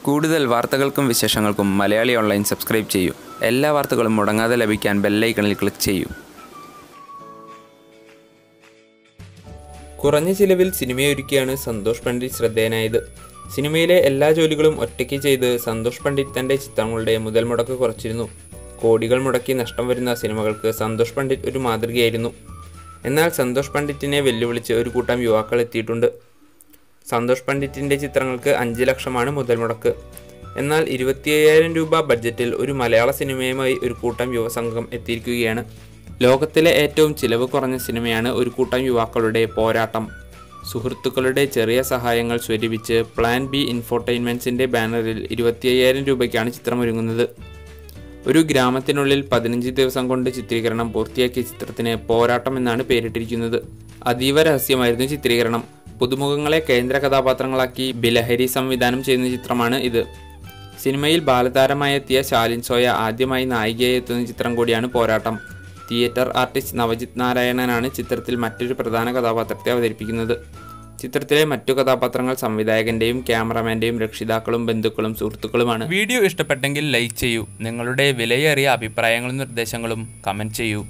കൂടുതൽ വാർത്തകൾക്കും വിശേഷങ്ങൾക്കും Malayali online subscribe ചെയ്യൂ. എല്ലാ വാർത്തകളും മുടങ്ങാതെ ലഭിക്കാൻ ബെൽ ഐക്കണിൽ ക്ലിക്ക് ചെയ്യൂ. കുറഞ്ഞ ചിലവിൽ സിനിമയൊരുക്കിയാണ് സന്തോഷ് പണ്ഡിറ്റ് ശ്രദ്ധേയനായത്. സിനിമയിലെ എല്ലാ ജോലികളും ഒറ്റയ്ക്ക് ചെയ്ത് സന്തോഷ് പണ്ഡിറ്റ് തൻ്റെ ചിത്രങ്ങളുടെ മുതൽ മുടക്ക് കുറച്ചിരുന്നു. കോടികൾ മുടക്കി നഷ്ടം വരുന്ന സിനിമകൾക്ക് സന്തോഷ് പണ്ഡിറ്റ് ഒരു മാതൃകയായിരുന്നു. എന്നാൽ സന്തോഷ് പണ്ഡിറ്റിനെ വെല്ലുവിളിച്ച് ഒരു കൂട്ടം യുവാക്കൾ എത്തിയിട്ടുണ്ട്. സന്തോഷ് പണ്ഡിറ്റിൻ്റെ ചിത്രങ്ങൾക്ക് 5 ലക്ഷമാണ് മുതൽ മുടക്ക്. എന്നാൽ 25,000 രൂപ ബഡ്ജറ്റിൽ ഒരു മലയാള സിനിമയുമായി ഒരു കൂട്ടം യുവസംഘം എത്തിയിരിക്കുകയാണ്. ലോകത്തിലെ ഏറ്റവും ചിലവ് കുറഞ്ഞ സിനിമയാണ് ഒരു കൂട്ടം യുവാക്കളുടെ പോരാട്ടം. സുഹൃത്തുക്കളുടെ ചെറിയ സഹായങ്ങൾ സ്വരൂപിച്ച് പ്ലാൻ ബി ഇൻഫോർടൈൻമെൻറ്റ്സിൻ്റെ ബാനറിൽ 25,000 രൂപയ്ക്കാണ് ചിത്രം ഒരുങ്ങുന്നത്. ഒരു ഗ്രാമത്തിനുള്ളിൽ 15 ദിവസം കൊണ്ട് ചിത്രീകരണം പൂർത്തിയാക്കിയ ചിത്രത്തിന് പോരാട്ടം എന്നാണ് പേരിട്ടിരിക്കുന്നത്. അതീവ രഹസ്യമായിരുന്നു ചിത്രീകരണം. പുതുമുഖങ്ങളെ കേന്ദ്ര കഥാപാത്രങ്ങളാക്കി ബിലഹരി സംവിധാനം ചെയ്യുന്ന ചിത്രമാണ് ഇത്. സിനിമയിൽ ബാലതാരമായി എത്തിയ ശാലിൻ സോയ ആദ്യമായി നായികയായി എത്തുന്ന ചിത്രം കൂടിയാണ് പോരാട്ടം. തിയേറ്റർ ആർട്ടിസ്റ്റ് നവജിത് നാരായണനാണ് ചിത്രത്തിൽ മറ്റൊരു പ്രധാന കഥാപാത്രത്തെ അവതരിപ്പിക്കുന്നത്. ചിത്രത്തിലെ മറ്റു കഥാപാത്രങ്ങൾ സംവിധായകന്റെയും ക്യാമറമാന്റെയും രക്ഷിതാക്കളും ബന്ധുക്കളും സുഹൃത്തുക്കളുമാണ്. വീഡിയോ ഇഷ്ടപ്പെട്ടെങ്കിൽ ലൈക്ക് ചെയ്യൂ. നിങ്ങളുടെ വിലയേറിയ അഭിപ്രായങ്ങളും നിർദ്ദേശങ്ങളും കമന്റ് ചെയ്യൂ.